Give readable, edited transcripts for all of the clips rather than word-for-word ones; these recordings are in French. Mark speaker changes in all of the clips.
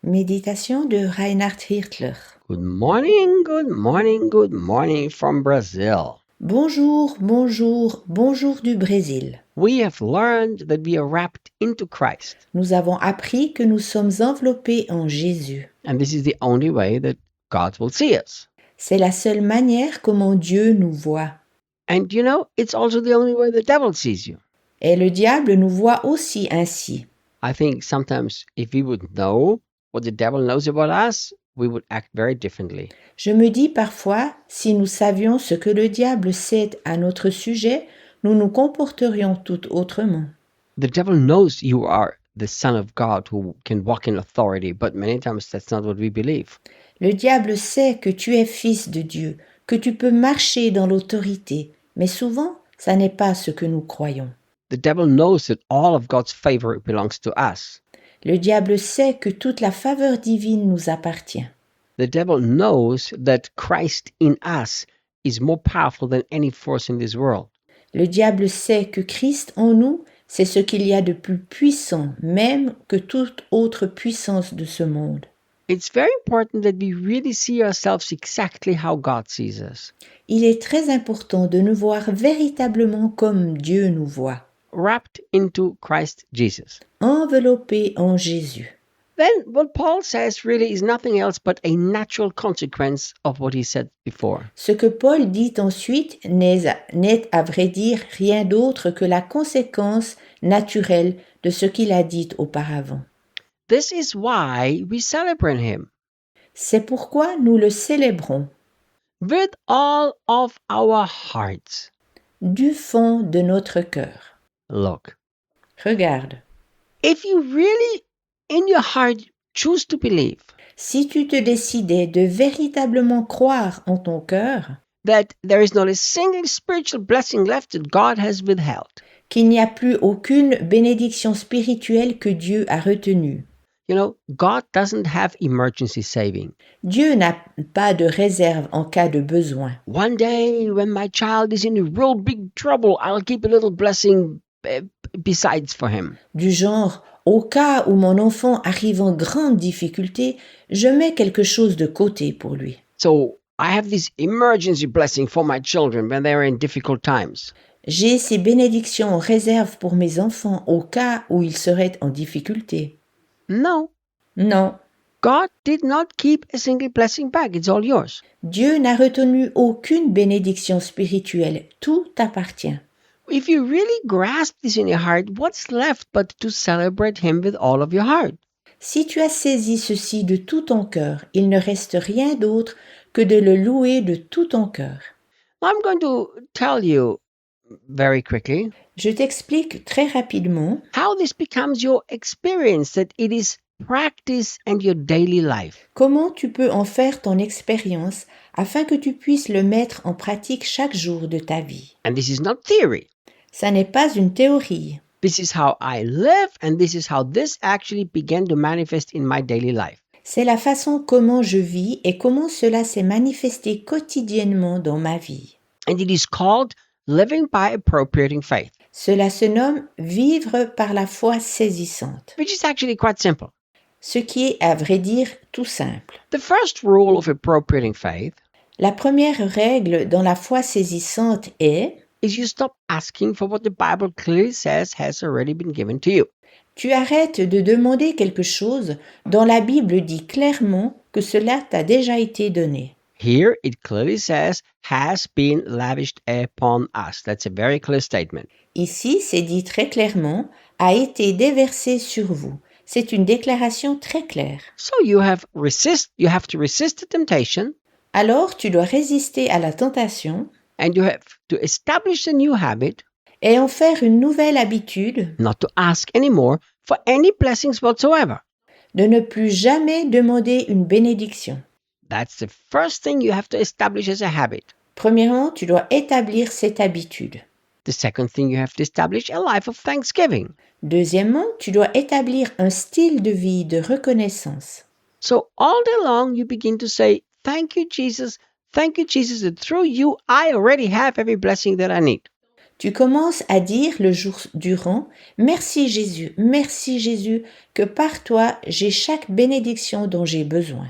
Speaker 1: Méditation de Reinhard Hirtler.
Speaker 2: Good morning, good morning, good morning from Brazil.
Speaker 1: Bonjour, bonjour, bonjour du Brésil.
Speaker 2: We have learned that we are wrapped into Christ,
Speaker 1: Nous avons appris que nous sommes enveloppés en Jésus.
Speaker 2: and this is the only way that God will see us.
Speaker 1: C'est la seule manière comment Dieu nous voit.
Speaker 2: And you know, it's also the only way the devil sees you.
Speaker 1: Et le diable nous voit aussi ainsi.
Speaker 2: I think sometimes if we would know what the devil knows about us, we would act very differently.
Speaker 1: Je me dis parfois, si nous savions ce que le diable sait à notre sujet, nous nous comporterions tout autrement.
Speaker 2: The devil knows you are the Son of God who can walk in authority, but many times that's not what we believe.
Speaker 1: Le diable sait que tu es fils de Dieu, que tu peux marcher dans l'autorité, mais souvent, ça n'est pas ce que nous croyons.
Speaker 2: The devil knows that all of God's favor belongs to us.
Speaker 1: Le diable sait que toute la faveur divine nous appartient.
Speaker 2: The devil knows that Christ in us is more powerful than any force in this world.
Speaker 1: Le diable sait que Christ en nous, c'est ce qu'il y a de plus puissant, même que toute autre puissance de ce monde.
Speaker 2: It's very important that we really see ourselves exactly how God sees us.
Speaker 1: Il est très important de nous voir véritablement comme Dieu nous voit,
Speaker 2: Wrapped into Christ Jesus.
Speaker 1: enveloppés en Jésus.
Speaker 2: Then what Paul says really is nothing else but a natural consequence of what he said before.
Speaker 1: Ce que Paul dit ensuite n'est à vrai dire rien d'autre que la conséquence naturelle de ce qu'il a dit auparavant.
Speaker 2: This is why we celebrate him
Speaker 1: C'est pourquoi nous le célébrons
Speaker 2: with all of our hearts.
Speaker 1: du fond de notre cœur.
Speaker 2: Look,
Speaker 1: Regarde,
Speaker 2: if you really in your heart choose to believe
Speaker 1: si tu te décidais de véritablement croire en ton cœur
Speaker 2: that there is not a single spiritual blessing left that God has withheld,
Speaker 1: qu'il n'y a plus aucune bénédiction spirituelle que Dieu a retenue.
Speaker 2: you know, God doesn't have emergency saving.
Speaker 1: Dieu n'a pas de réserve en cas de besoin.
Speaker 2: One day when my child is in a real big trouble, I'll keep a little blessing besides for him.
Speaker 1: Du genre, au cas où mon enfant arrive en grande difficulté, je mets quelque chose de côté pour lui.
Speaker 2: So I have this emergency blessing for my children when they are in difficult times.
Speaker 1: J'ai ces bénédictions en réserve pour mes enfants au cas où ils seraient en difficulté.
Speaker 2: No,
Speaker 1: Non,
Speaker 2: God did not keep a single blessing back. It's all yours.
Speaker 1: Dieu n'a retenu aucune bénédiction spirituelle. Tout t'appartient.
Speaker 2: If you really grasp this in your heart, what's left but to celebrate Him with all of your heart?
Speaker 1: Si tu as saisi ceci de tout ton cœur, il ne reste rien d'autre que de le louer de tout ton cœur.
Speaker 2: I'm going to tell you very quickly
Speaker 1: Je t'explique très rapidement
Speaker 2: how this becomes your experience, that it is practice and your daily life.
Speaker 1: comment tu peux en faire ton expérience afin que tu puisses le mettre en pratique chaque jour de ta vie.
Speaker 2: And this is not theory.
Speaker 1: Ça n'est pas une théorie.
Speaker 2: This is how I live, and this is how this actually began to manifest in my daily life.
Speaker 1: C'est la façon comment je vis et comment cela s'est manifesté quotidiennement dans ma vie.
Speaker 2: And it is called living by appropriating faith,
Speaker 1: Cela se nomme vivre par la foi saisissante,
Speaker 2: which is actually quite simple.
Speaker 1: ce qui est à vrai dire tout simple.
Speaker 2: The first rule of appropriating faith
Speaker 1: La première règle dans la foi saisissante est
Speaker 2: is you stop asking for what the Bible clearly says has already been given to you.
Speaker 1: tu arrêtes de demander quelque chose dont la Bible dit clairement que cela t'a déjà été donné.
Speaker 2: Here it clearly says has been lavished upon us. That's a very clear statement.
Speaker 1: Ici, c'est dit très clairement, a été déversé sur vous. C'est une déclaration très claire.
Speaker 2: So you have to resist the temptation,
Speaker 1: Alors, tu dois résister à la tentation
Speaker 2: and you have to establish a new habit
Speaker 1: et en faire une nouvelle habitude
Speaker 2: not to ask anymore for any blessings whatsoever.
Speaker 1: de ne plus jamais demander une bénédiction.
Speaker 2: That's the first thing you have to establish as a habit.
Speaker 1: Premièrement, tu dois établir cette habitude.
Speaker 2: The second thing you have to establish a life of thanksgiving.
Speaker 1: Deuxièmement, tu dois établir un style de vie de reconnaissance.
Speaker 2: So all day long you begin to say, thank you, Jesus, that through you I already have every blessing that I need.
Speaker 1: Tu commences à dire le jour durant, merci Jésus, que par toi j'ai chaque bénédiction dont j'ai besoin.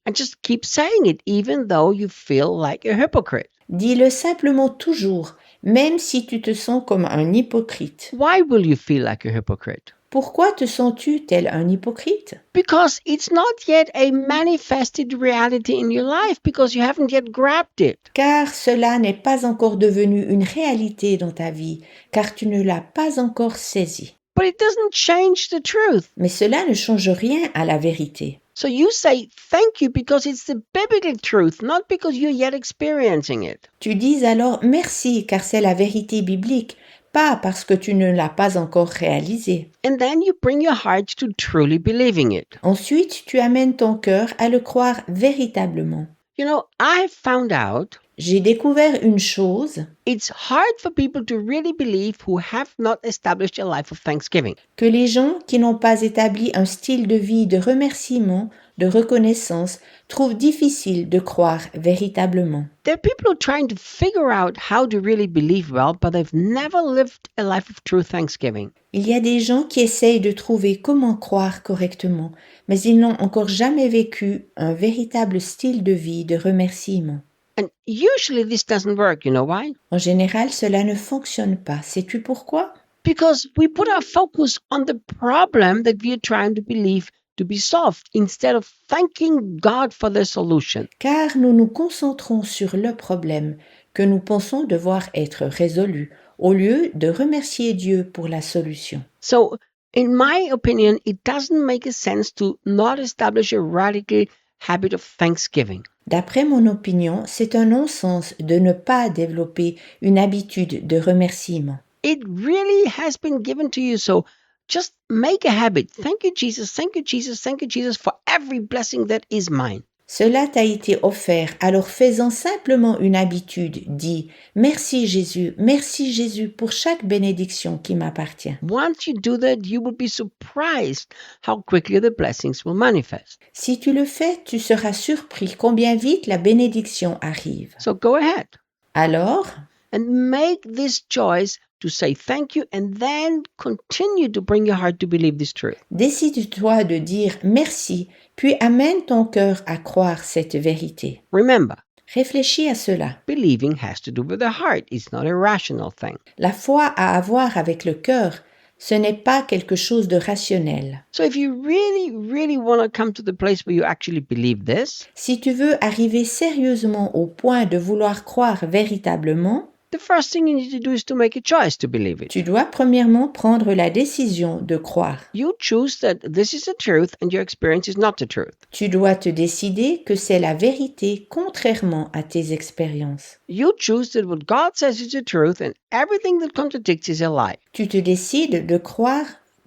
Speaker 2: And just keep saying it even though you feel like a hypocrite.
Speaker 1: Dis-le simplement toujours, même si tu te sens comme un hypocrite.
Speaker 2: Why will you feel like a hypocrite?
Speaker 1: Pourquoi te sens-tu tel un hypocrite?
Speaker 2: Because it's not yet a manifested reality in your life because you haven't yet grabbed it.
Speaker 1: Car cela n'est pas encore devenu une réalité dans ta vie, car tu ne l'as pas encore saisi.
Speaker 2: But it doesn't change the truth.
Speaker 1: Mais cela ne change rien à la vérité.
Speaker 2: So you say thank you because it's the biblical truth, not because you're yet experiencing it.
Speaker 1: Tu dis alors merci, car c'est la vérité biblique, pas parce que tu ne l'as pas encore réalisée.
Speaker 2: And then you bring your heart to truly believing it.
Speaker 1: Ensuite, tu amènes ton cœur à le croire véritablement.
Speaker 2: You know, I've found out
Speaker 1: J'ai découvert une chose,
Speaker 2: it's hard for people to really believe who have not established a life of thanksgiving.
Speaker 1: que les gens qui n'ont pas établi un style de vie de remerciement, de reconnaissance, trouvent difficile de croire véritablement.
Speaker 2: There are people who are trying to figure out how to really believe well, but they've never lived a life of true thanksgiving.
Speaker 1: Il y a des gens qui essayent de trouver comment croire correctement, mais ils n'ont encore jamais vécu un véritable style de vie de remerciement.
Speaker 2: And usually this doesn't work, you know why?
Speaker 1: En général, cela ne fonctionne pas. Sais-tu pourquoi?
Speaker 2: Because we put our focus on the problem that we are trying to believe to be solved instead of thanking God for the solution.
Speaker 1: Car nous nous concentrons sur le problème que nous pensons devoir être résolu, au lieu de remercier Dieu pour la solution.
Speaker 2: So, in my opinion, it doesn't make a sense to not establish a radical habit of thanksgiving.
Speaker 1: D'après mon opinion, c'est un non-sens de ne pas développer une habitude de remerciement.
Speaker 2: It really has been given to you, so just make a habit. Thank you, Jesus. Thank you, Jesus. Thank you, Jesus, for every blessing that is mine.
Speaker 1: Cela t'a été offert, alors fais-en simplement une habitude. Dis « Merci Jésus pour chaque bénédiction qui m'appartient. »
Speaker 2: Once you do that, you will be surprised how quickly the blessings will manifest.
Speaker 1: Si tu le fais, tu seras surpris combien vite la bénédiction arrive.
Speaker 2: So go ahead
Speaker 1: Alors,
Speaker 2: and make this choice to say thank you and then continue to bring your heart to believe this truth.
Speaker 1: décide-toi de dire merci, puis amène ton cœur à croire cette vérité.
Speaker 2: Remember,
Speaker 1: Réfléchis à cela.
Speaker 2: believing has to do with the heart. It's not a rational thing.
Speaker 1: La foi a à voir avec le cœur. Ce n'est pas quelque chose de rationnel.
Speaker 2: So if you really want to come to the place where you actually believe this,
Speaker 1: Si tu veux arriver sérieusement au point de vouloir croire véritablement,
Speaker 2: the first thing you need to do is to make a choice to believe it.
Speaker 1: tu dois premièrement prendre la décision de croire.
Speaker 2: You choose that this is the truth and your experience is not the truth.
Speaker 1: Tu dois te décider que c'est la vérité contrairement à tes expériences.
Speaker 2: You choose that what God says is the truth and everything that contradicts is a lie.
Speaker 1: Tu te décides de croire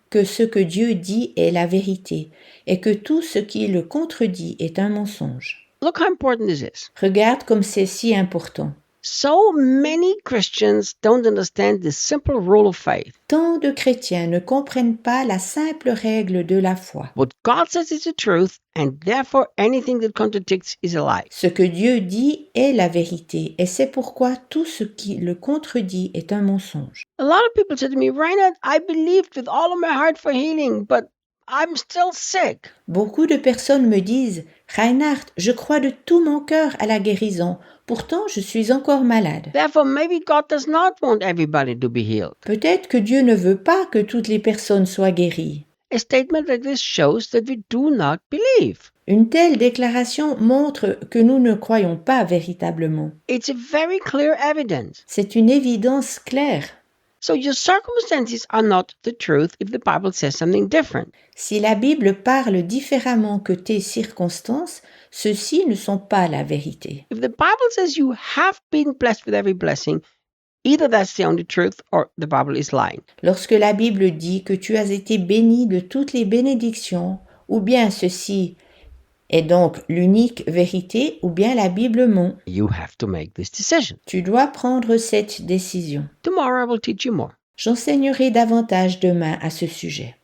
Speaker 1: que ce que Dieu dit est la vérité et que tout ce qui le contredit est un mensonge.
Speaker 2: Look how important this is.
Speaker 1: Regarde comme c'est si important.
Speaker 2: So many Christians don't understand the simple rule of faith.
Speaker 1: Tant de chrétiens ne comprennent pas la simple règle de la foi.
Speaker 2: What God says is the truth, and therefore anything that contradicts is a lie.
Speaker 1: Ce que Dieu dit est la vérité et c'est pourquoi tout ce qui le contredit est un mensonge.
Speaker 2: A lot of people say to me, Reinhard, I believed with all of my heart for healing, but I'm still sick.
Speaker 1: Beaucoup de personnes me disent « Reinhard, je crois de tout mon cœur à la guérison, pourtant je suis encore malade.
Speaker 2: Therefore, maybe God does not want everybody to be healed. »
Speaker 1: Peut-être que Dieu ne veut pas que toutes les personnes soient guéries.
Speaker 2: A statement like this shows that we do not believe.
Speaker 1: Une telle déclaration montre que nous ne croyons pas véritablement.
Speaker 2: It's a very clear evidence.
Speaker 1: C'est une évidence claire.
Speaker 2: So your circumstances are not the truth if the Bible says something different.
Speaker 1: Si la Bible parle différemment que tes circonstances, ceux-ci ne sont pas la vérité.
Speaker 2: If the Bible says you have been blessed with every blessing, either that's the only truth or the Bible is lying.
Speaker 1: Lorsque la Bible dit que tu as été béni de toutes les bénédictions, ou bien ceci est donc l'unique vérité, ou bien la Bible ment.
Speaker 2: You have to make this decision.
Speaker 1: Tu dois prendre cette décision.
Speaker 2: Tomorrow I will teach you more.
Speaker 1: J'enseignerai davantage demain à ce sujet.